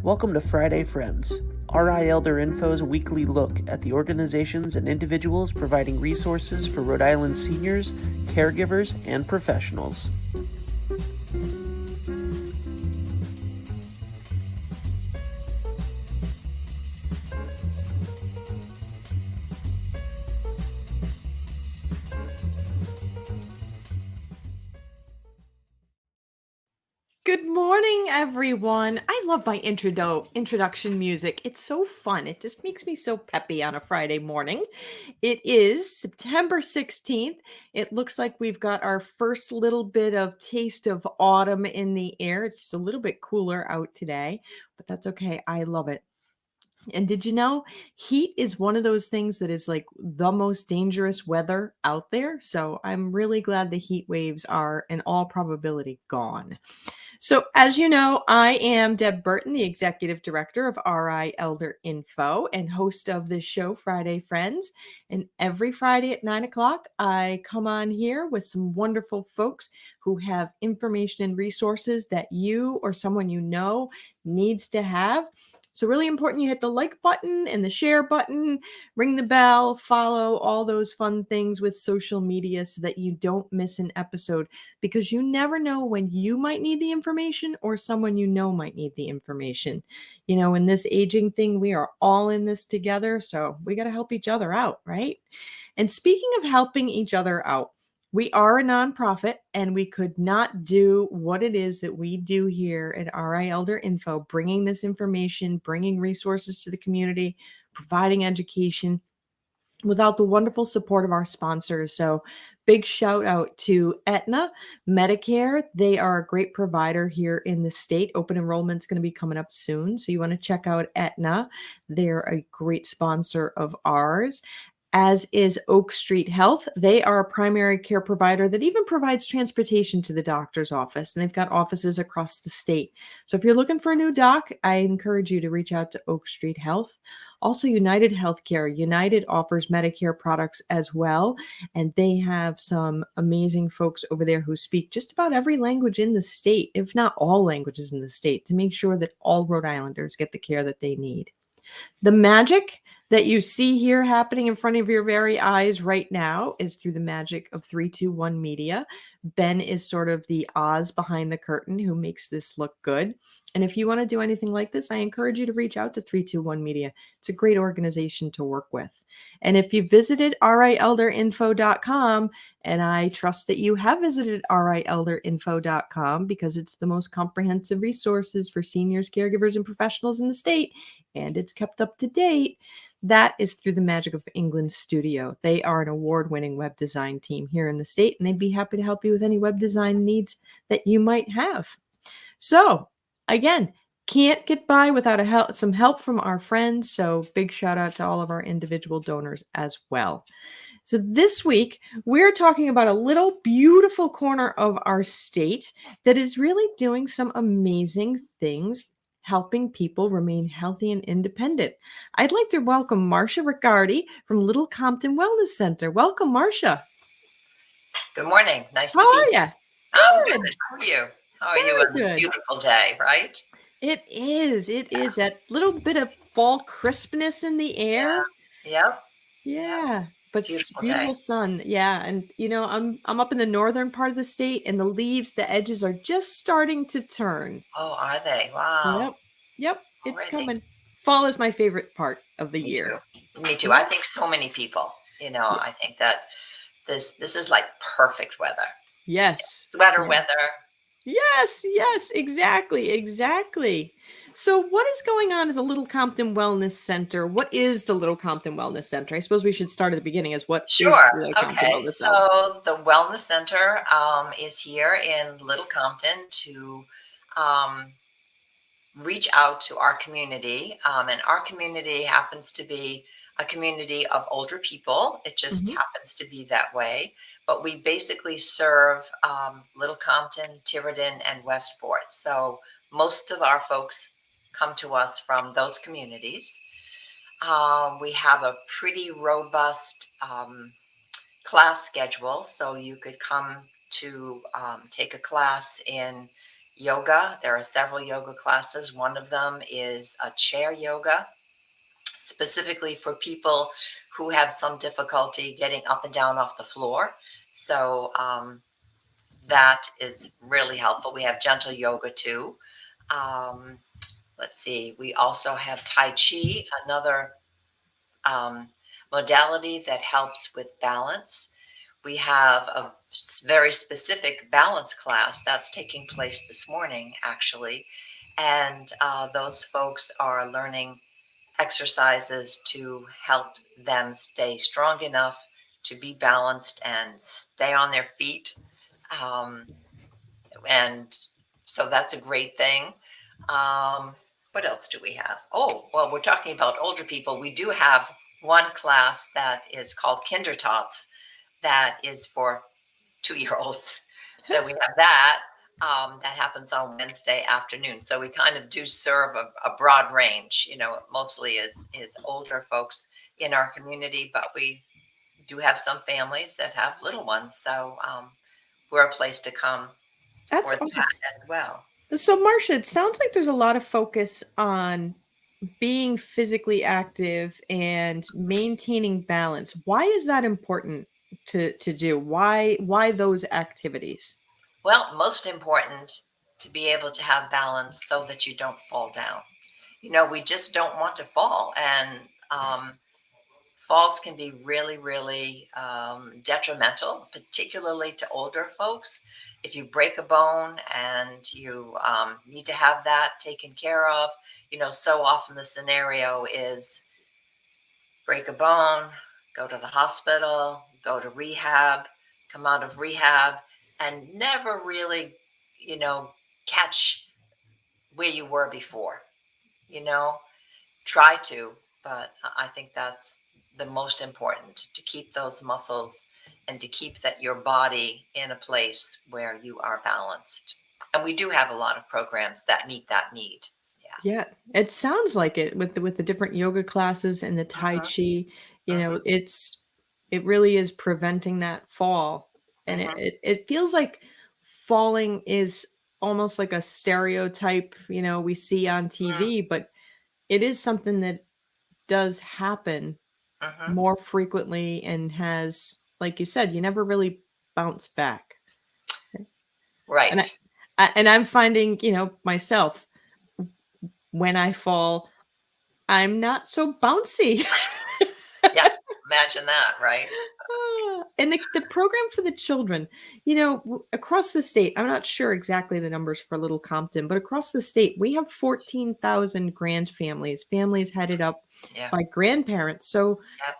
Welcome to Friday Friends, RI Elder Info's weekly look at the organizations and individuals providing resources for Rhode Island seniors, caregivers, and professionals. Good morning, everyone. I love my introduction music. It's so fun. It just makes me so peppy on a Friday morning. It is September 16th. It looks like we've got our first little bit of taste of autumn in the air. It's just a little bit cooler out today, but that's okay. I love it. And did you know heat is one of those things that is like the most dangerous weather out there? So I'm really glad the heat waves are, in all probability, gone. So, as you know, I am Deb Burton, the executive director of RI Elder Info and host of this show, Friday Friends. And every Friday at 9 o'clock, I come on here with some wonderful folks who have information and resources that you or someone you know needs to have. So, really important you hit the like button and the share button, ring the bell, follow all those fun things with social media so that you don't miss an episode, because you never know when you might need the information or someone you know might need the information. You know, in this aging thing, we are all in this together, so we got to help each other out, right? And speaking of helping each other out, we are a nonprofit and we could not do what it is that we do here at RI Elder Info, bringing this information, bringing resources to the community, providing education, without the wonderful support of our sponsors. So big shout out to Aetna Medicare. They are a great provider here in the state. Open enrollment is going to be coming up soon, so you want to check out Aetna. They're a great sponsor of ours, as is Oak Street Health. They are a primary care provider that even provides transportation to the doctor's office, and they've got offices across the state. So if you're looking for a new doc, I encourage you to reach out to Oak Street Health. Also, United Healthcare. United offers Medicare products as well, and they have some amazing folks over there who speak just about every language in the state, if not all languages in the state, to make sure that all Rhode Islanders get the care that they need. The magic that you see here happening in front of your very eyes right now is through the magic of 321 Media. Ben is sort of the Oz behind the curtain who makes this look good. And if you want to do anything like this, I encourage you to reach out to 321 Media. It's a great organization to work with. And if you visited rielderinfo.com, and I trust that you have visited rielderinfo.com because it's the most comprehensive resources for seniors, caregivers, and professionals in the state, and it's kept up to date, that is through the Magic of England Studio. They are an award-winning web design team here in the state, and they'd be happy to help you with any web design needs that you might have. So, again, can't get by without some help from our friends, so big shout out to all of our individual donors as well. So this week, we're talking about a little beautiful corner of our state that is really doing some amazing things, helping people remain healthy and independent. I'd like to welcome Marsha Riccardi from Little Compton Wellness Center. Welcome, Marsha. Good morning. Nice to How be are here. you? I'm good. How are you? How are you on this Good. beautiful day, right? It is. It is that little bit of fall crispness in the air. Yep. Yeah, but Beautiful beautiful day. sun. Yeah, and you know, I'm up in the northern part of the state, and the leaves, the edges are just starting to turn. Oh, are they? Wow. Yep, it's Already. coming. Fall is my favorite part of the Me year. too. Me too. I Yep. think so many people, Yeah. I think that this is like perfect weather. Yes. Sweater Yeah. weather. Yes, exactly. So what is going on at the Little Compton Wellness Center? What is the Little Compton Wellness Center? I suppose we should start at the beginning as what is Sure. the Little Compton Okay. Wellness Center? So the Wellness Center is here in Little Compton to um, reach out to our community. And our community happens to be a community of older people. It just happens to be that way. But we basically serve Little Compton, Tiverton, and Westport. So most of our folks come to us from those communities. We have a pretty robust class schedule. So you could come to take a class in yoga. There are several yoga classes. One of them is a chair yoga, specifically for people who have some difficulty getting up and down off the floor. So that is really helpful. We have gentle yoga too. Um, let's see, we also have Tai Chi, another modality that helps with balance. We have a very specific balance class that's taking place this morning, actually. And those folks are learning exercises to help them stay strong enough to be balanced and stay on their feet. Um, and so that's a great thing. What else do we have? Oh, well, we're talking about older people. We do have one class that is called Kindertots that is for 2-year-olds. So we have that. That happens on Wednesday afternoon. So we kind of do serve a broad range. Mostly is older folks in our community, but we do have some families that have little ones. So we're a place to come That's for that awesome. as well. So, Marcia, it sounds like there's a lot of focus on being physically active and maintaining balance. Why is that important to do? Why those activities? Well, most important to be able to have balance so that you don't fall down. We just don't want to fall. And falls can be really, really detrimental, particularly to older folks. If you break a bone and you need to have that taken care of, so often the scenario is break a bone, go to the hospital, go to rehab, come out of rehab, and never really, catch where you were before. You know, Try to, but I think that's the most important, to keep those muscles and to keep your body in a place where you are balanced. And we do have a lot of programs that meet that need. Yeah. Yeah, it sounds like it with the different yoga classes and the tai Hmm. chi, Hmm. it really is preventing that fall. And it, Hmm. it it feels like falling is almost like a stereotype, we see on TV, but it is something that does happen Hmm. more frequently and has, like you said, you never really bounce back. And Right. I'm finding, myself, when I fall, I'm not so bouncy. Yeah. Imagine that, right? And the program for the children, across the state, I'm not sure exactly the numbers for Little Compton, but across the state, we have 14,000 grand families headed up Yeah. by grandparents. So Yeah.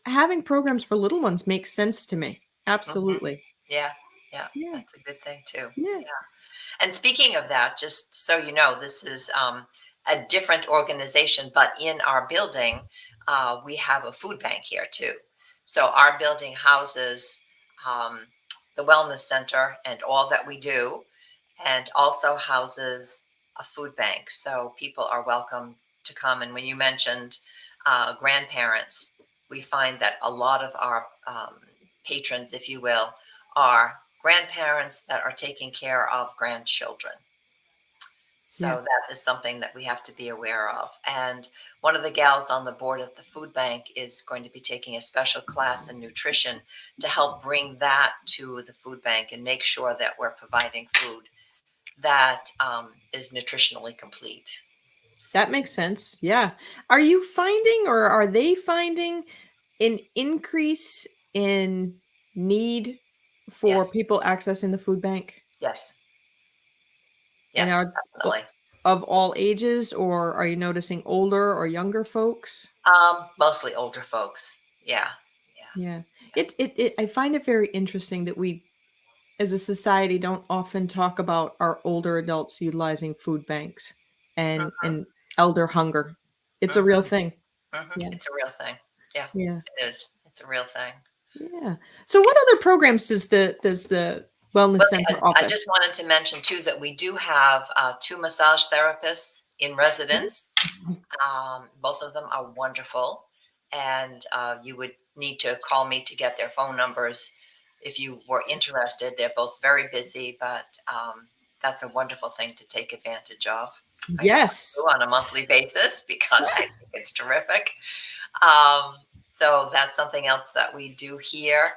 having programs for little ones makes sense to me. Hmm. Absolutely. Yeah. Yeah. Yeah. That's a good thing too. Yeah. Yeah. And speaking of that, just so you know, this is a different organization, but in our building, we have a food bank here too. So our building houses um, the wellness center and all that we do, and also houses a food bank. So people are welcome to come. And when you mentioned grandparents, we find that a lot of our patrons, if you will, are grandparents that are taking care of grandchildren. Yeah. So that is something that we have to be aware of. And one of the gals on the board at the food bank is going to be taking a special class in nutrition to help bring that to the food bank and make sure that we're providing food that is nutritionally complete. So, That makes sense. Yeah. Are you finding, or are they finding, an increase in need for yes, people accessing the food bank? yes, And yes, are definitely. of all ages, or are you noticing older or younger folks? Mostly older folks. Yeah, yeah. Yeah. It I find it very interesting that we, as a society, don't often talk about our older adults utilizing food banks Hmm. and elder hunger. It's a real Hmm. thing. Hmm. Yeah. It's a real thing. Yeah, Yeah. it is. It's a real thing. Yeah. So what other programs does the wellness Well, center I office? just wanted to mention too that we do have 2 massage therapists in residence. Both of them are wonderful, and you would need to call me to get their phone numbers if you were interested. They're both very busy, but that's a wonderful thing to take advantage of. Yes. On a monthly basis because I think it's terrific. Um, so that's something else that we do here.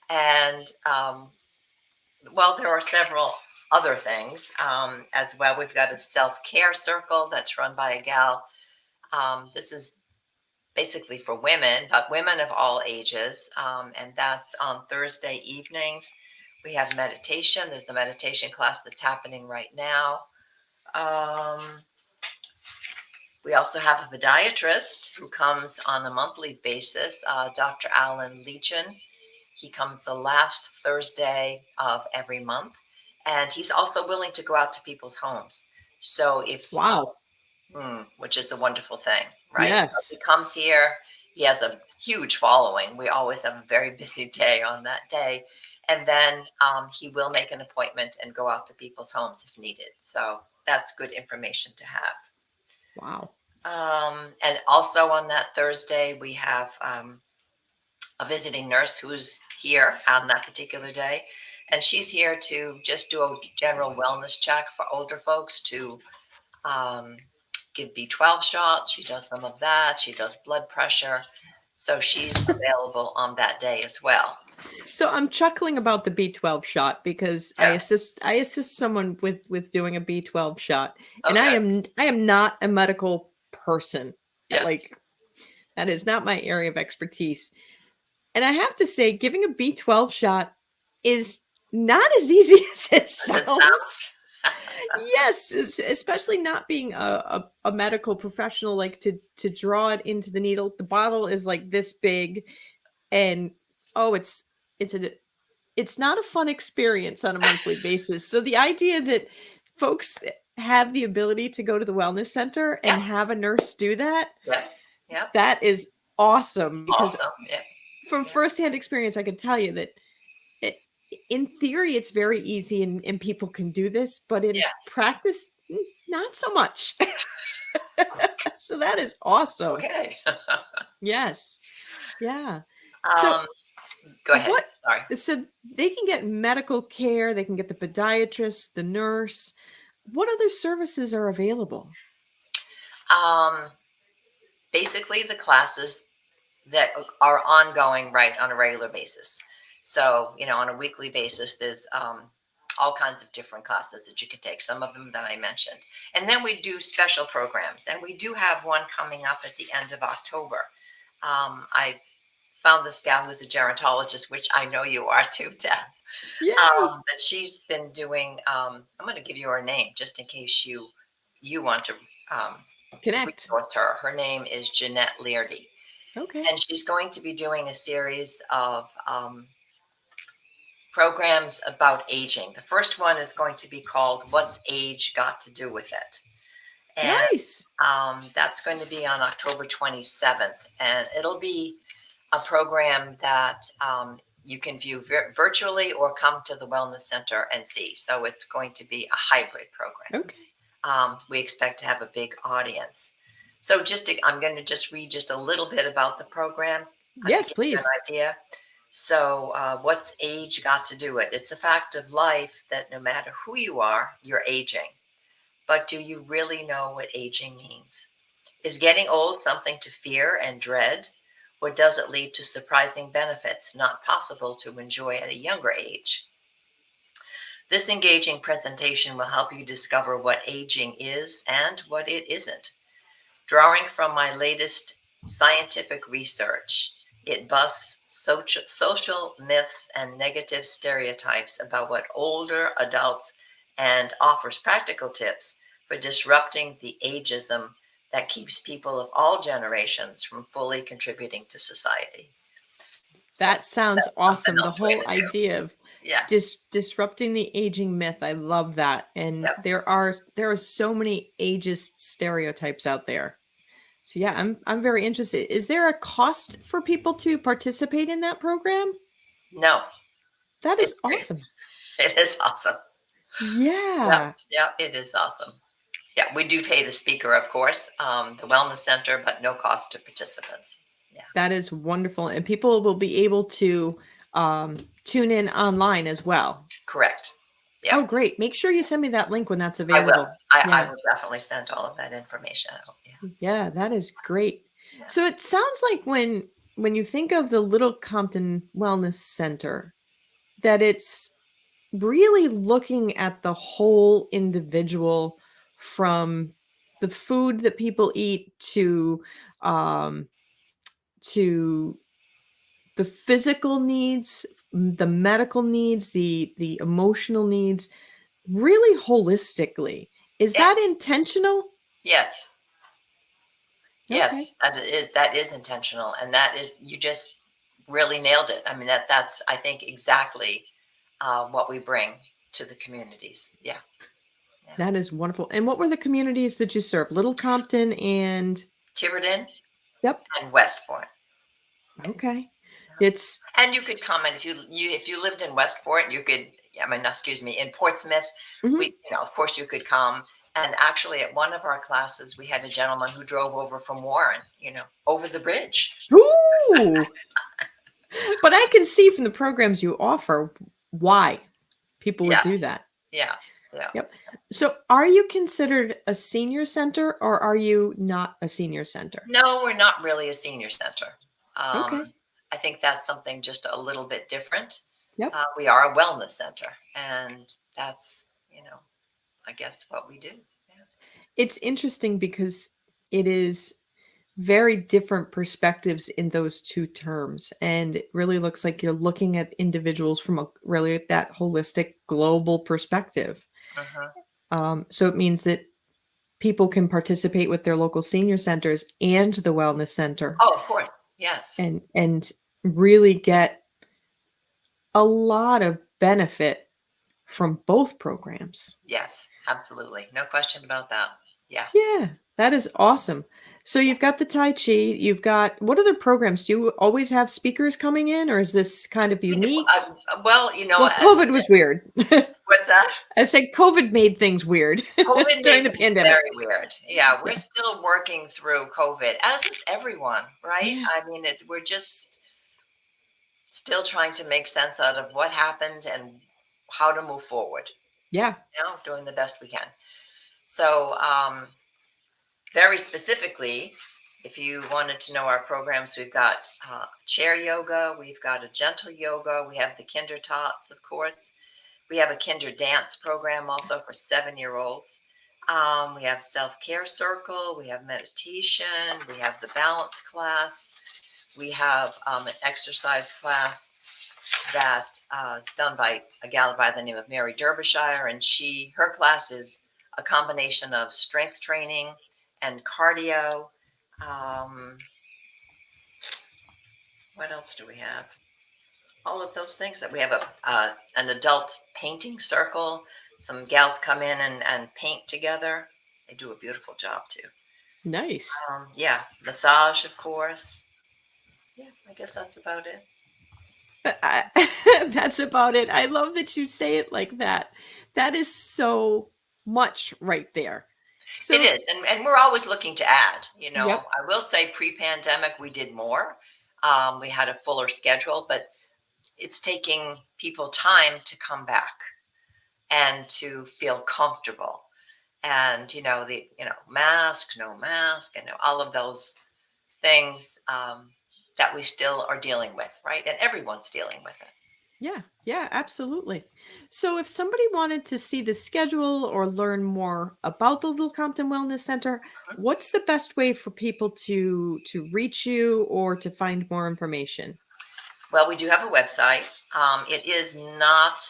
And well, there are several other things as well. We've got a self-care circle that's run by a gal. This is basically for women, but women of all ages. And that's on Thursday evenings. We have meditation. There's a meditation class that's happening right now. We also have a podiatrist who comes on a monthly basis, Dr. Alan Leachin. He comes the last Thursday of every month, and he's also willing to go out to people's homes. So if, Wow. which is a wonderful thing, right? So Yes. he comes here. He has a huge following. We always have a very busy day on that day. And then he will make an appointment and go out to people's homes if needed. So that's good information to have. Wow. And also on that Thursday, we have a visiting nurse who's here on that particular day. And she's here to just do a general wellness check for older folks to give B12 shots. She does some of that. She does blood pressure. So she's available on that day as well. So I'm chuckling about the B12 shot because I Yeah. assist someone with doing a B12 shot, and Okay. I am not a medical person. Yeah. Like, that is not my area of expertise. And I have to say, giving a B12 shot is not as easy as it sounds. Yes, especially not being a medical professional, like to draw it into the needle. The bottle is like this big, and oh, it's not a fun experience on a monthly basis. So the idea that folks have the ability to go to the wellness center and Yeah. have a nurse do that, Yeah. that is awesome. Because Awesome. Yeah. from firsthand experience, I can tell you that in theory, it's very easy and people can do this, but in practice, not so much. So that is awesome. Okay. Yes. Yeah. So go ahead. Sorry. So they can get medical care, they can get the podiatrist, the nurse. What other services are available? Basically the classes that are ongoing, right, on a regular basis. So, on a weekly basis, there's all kinds of different classes that you can take, some of them that I mentioned. And then we do special programs, and we do have one coming up at the end of October. I found this gal who's a gerontologist, which I know you are too, Deb. But she's been doing, I'm going to give you her name just in case you want to connect. Resource her. Her name is Jeanette Leardy. Okay. And she's going to be doing a series of programs about aging. The first one is going to be called What's Age Got to Do with It? And nice. That's going to be on October 27th. And it'll be a program that you can view virtually or come to the Wellness Center and see. So it's going to be a hybrid program. Okay. We expect to have a big audience. So I'm going to just read just a little bit about the program. Yes, to give please. you an idea. So what's age got to do with it? It's a fact of life that no matter who you are, you're aging. But do you really know what aging means? Is getting old something to fear and dread? Or does it lead to surprising benefits not possible to enjoy at a younger age? This engaging presentation will help you discover what aging is and what it isn't. Drawing from my latest scientific research, it busts social myths and negative stereotypes about what older adults and offers practical tips for disrupting the ageism that keeps people of all generations from fully contributing to society. That sounds awesome. The whole idea of disrupting the aging myth. I love that. And there are so many ageist stereotypes out there. So yeah, I'm very interested. Is there a cost for people to participate in that program? No. That is awesome. It is awesome. Yeah. Yeah, it is awesome. Yeah, we do pay the speaker, of course, the Wellness Center, but no cost to participants. Yeah. That is wonderful. And people will be able to tune in online as well. Correct. Yeah, Oh, great. Make sure you send me that link when that's I will. available. I Yeah. will definitely send all of that information out. Yeah. Yeah, that is great. Yeah. So it sounds like when you think of the Little Compton Wellness Center, that it's really looking at the whole individual, from the food that people eat um to the physical needs, the medical needs, the emotional needs, really holistically. Is Yeah. that intentional? Yes. Yes, Okay. that is intentional, and that is you just really nailed it. I mean, that's I think exactly what we bring to the communities. Yeah, yeah. That is wonderful. And what were the communities that you serve? Little Compton and Tiverton yep. and Westport. Okay. It's And you could comment if you lived in Westport, you could. I mean, no, excuse me, in Portsmouth, mhm. of course you could come. And actually, at one of our classes, we had a gentleman who drove over from Warren, over the bridge. Ooh. But I can see from the programs you offer why people would Yeah, do that. yeah, yeah. Yep. So are you considered a senior center or are you not a senior center? No, we're not really a senior center. Um, Okay. I think that's something just a little bit different. Yep. We are a wellness center, and that's, I guess what we do. Yeah. It's interesting because it is very different perspectives in those two terms. And it really looks like you're looking at individuals from a really that holistic global perspective. Mhm. So it means that people can participate with their local senior centers and the wellness center Oh, of course. Yes. and really get a lot of benefit from both programs. Yes, absolutely. No question about that. Yeah. Yeah, that is awesome. So you've got the Tai Chi, you've got what other programs? Do you always have speakers coming in, or is this kind of We do, unique? well, Well, COVID was weird. what's that? I say COVID made things weird COVID during made the things pandemic. very weird. Yeah, we're Yeah. still working through COVID, as is everyone, right? Yeah. I mean, we're just still trying to make sense out of what happened and how to move forward, Yeah. doing the best we can. So, very specifically, if you wanted to know our programs, we've got chair yoga, we've got a gentle yoga, we have the Kinder Tots, of course. We have a Kinder Dance program also for 7-year-olds. We have self-care circle, we have meditation, we have the balance class, we have an exercise class that is done by a gal by the name of Mary Derbyshire, and her class is a combination of strength training and cardio. Um, what else do we have? All of those things that we have an adult painting circle. Some gals come in and paint together. They do a beautiful job too. Nice. Yeah, massage, of course. Yeah, I guess that's about it. That's about it. I love that you say it like that. That is so much right there. It So, is, and we're always looking to add. yep. I will say pre-pandemic we did more. We had a fuller schedule, but it's taking people time to come back and to feel comfortable. And the mask, no mask, and all of those things that we still are dealing with, right? And everyone's dealing with it. Yeah, yeah, absolutely. So if somebody wanted to see the schedule or learn more about the Little Compton Wellness Center, what's the best way for people to reach you or to find more information? Well, we do have a website. It is not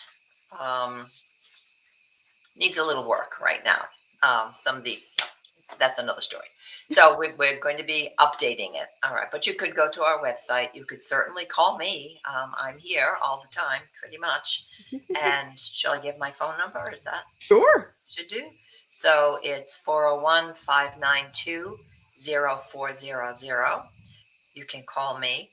um, needs a little work right now. Some of the That's another story. So we're going to be updating it. All right, but you could go to our website. You could certainly call me. I'm here all the time, pretty much. And shall I give my phone number? Is that Sure. should do? So it's 401-592-0400. You can call me.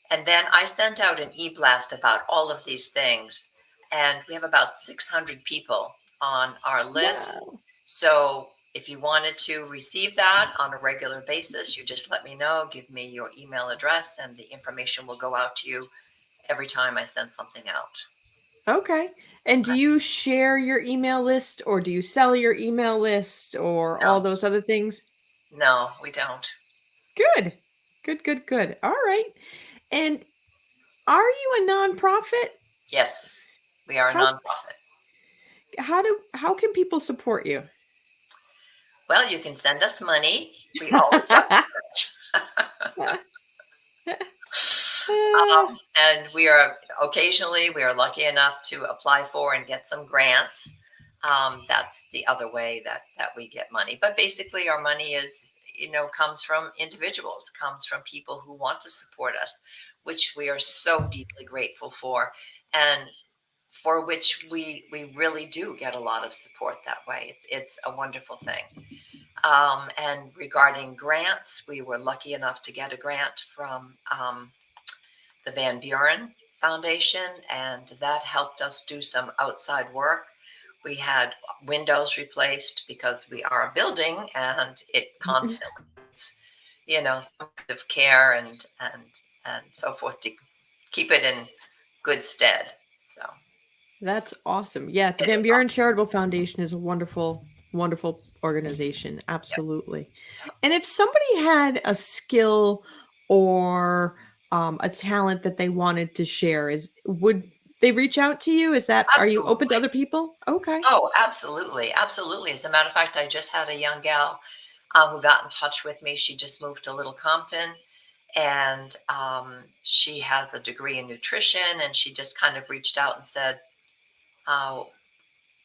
And then I sent out an e-blast about all of these things. And we have about 600 people on our list. Wow. So if you wanted to receive that on a regular basis, you just let me know, give me your email address, and the information will go out to you every time I send something out. Okay. And do you share your email list, or do you sell your email list, or all No, those other things? no, we don't. Good. Good, good, good. All right. And are you a nonprofit? Yes, we are a How nonprofit. how can people support you? Well, you can send us money. We always like and we are occasionally we are lucky enough to apply for and get some grants. That's the other way that we get money. But basically, our money is comes from individuals, comes from people who want to support us, which we are so deeply grateful for, and for which we really do get a lot of support that way. It's a wonderful thing. And regarding grants, we were lucky enough to get a grant from the Van Buren Foundation, and that helped us do some outside work. We had windows replaced because we are a building and it constantly needs, some kind of care and so forth to keep it in good stead. So That's awesome. Yeah, the it Van is Buren awesome. Charitable Foundation is a wonderful, wonderful organization. Yep. Absolutely. And if somebody had a skill or a talent that they wanted to share, would they reach out to you? Are you open to Absolutely. other people? Okay. Oh, absolutely. Absolutely. As a matter of fact, I just had a young gal who got in touch with me. She just moved to Little Compton, and she has a degree in nutrition, and she just kind of reached out and said, uh,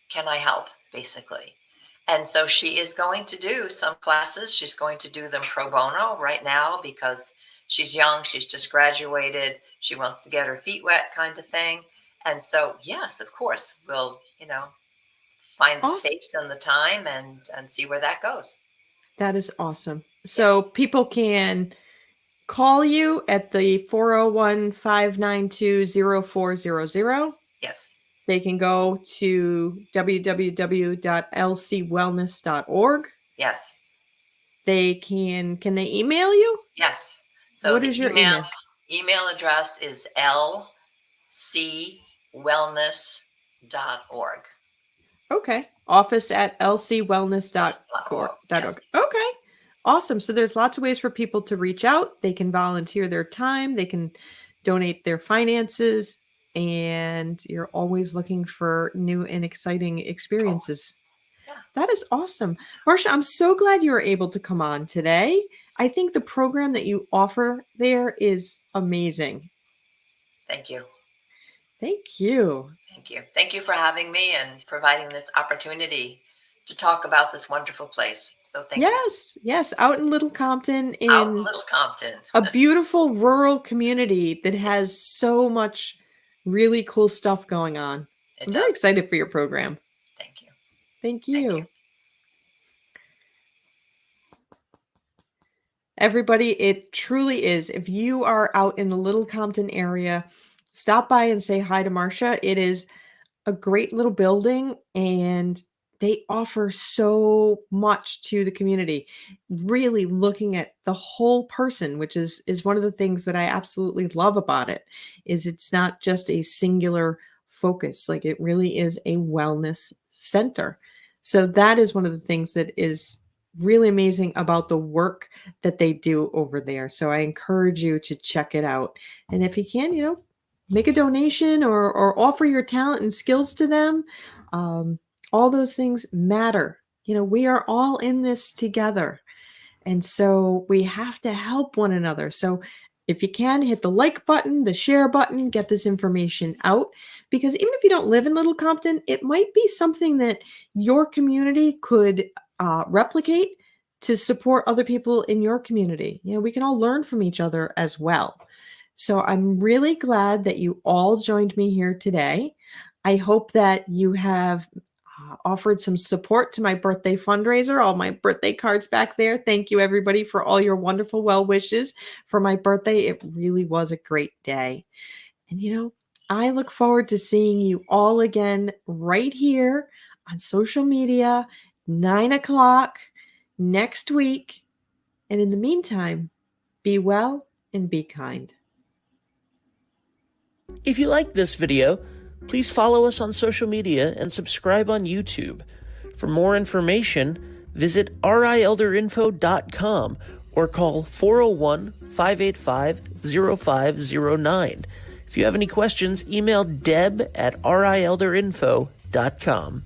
can I help, basically? And so she is going to do some classes. She's going to do them pro bono right now because she's young. She's just graduated. She wants to get her feet wet, kind of thing. And so, yes, of course, we'll, find the Awesome. space and the time and see where that goes. That is awesome. Yeah. So people can call you at the 401-592-0400. Yes. They can go to www.lcwellness.org. Yes. Can they email you? Yes. So What the is your email? email address is lcwellness.org. Okay. Office at lcwellness.org. Yes. Okay. Awesome. So there's lots of ways for people to reach out. They can volunteer their time, they can donate their finances, and you're always looking for new and exciting Oh, experiences. yeah. That is awesome. Marsha, I'm so glad you were able to come on today. I think the program that you offer there is amazing. Thank you. Thank you. Thank you. Thank you for having me and providing this opportunity to talk about this wonderful place. So thank you. Yes, yes, out in Little Compton Out in in Little Compton. a beautiful rural community that has so much really cool stuff going on. It I'm very does. excited for your program. Thank you. Thank Thank you. you. Everybody, it truly is. If you are out in the Little Compton area, stop by and say hi to Marsha. It is a great little building, and they offer so much to the community, really looking at the whole person, which is one of the things that I absolutely love about it. Is it's not just a singular focus, like it really is a wellness center. So that is one of the things that is really amazing about the work that they do over there. So I encourage you to check it out, and if you can, make a donation or offer your talent and skills to them. Um, all those things matter. We are all in this together. And so we have to help one another. So if you can, hit the like button, the share button, get this information out. Because even if you don't live in Little Compton, it might be something that your community could replicate to support other people in your community. We can all learn from each other as well. So I'm really glad that you all joined me here today. I hope that you have offered some support to my birthday fundraiser, all my birthday cards back there. Thank you, everybody, for all your wonderful well wishes for my birthday. It really was a great day. And, I look forward to seeing you all again right here on social media, 9 o'clock next week. And in the meantime, be well and be kind. If you liked this video, Please follow us on social media and subscribe on YouTube. For more information, visit rielderinfo.com or call 401-585-0509. If you have any questions, email deb@rielderinfo.com.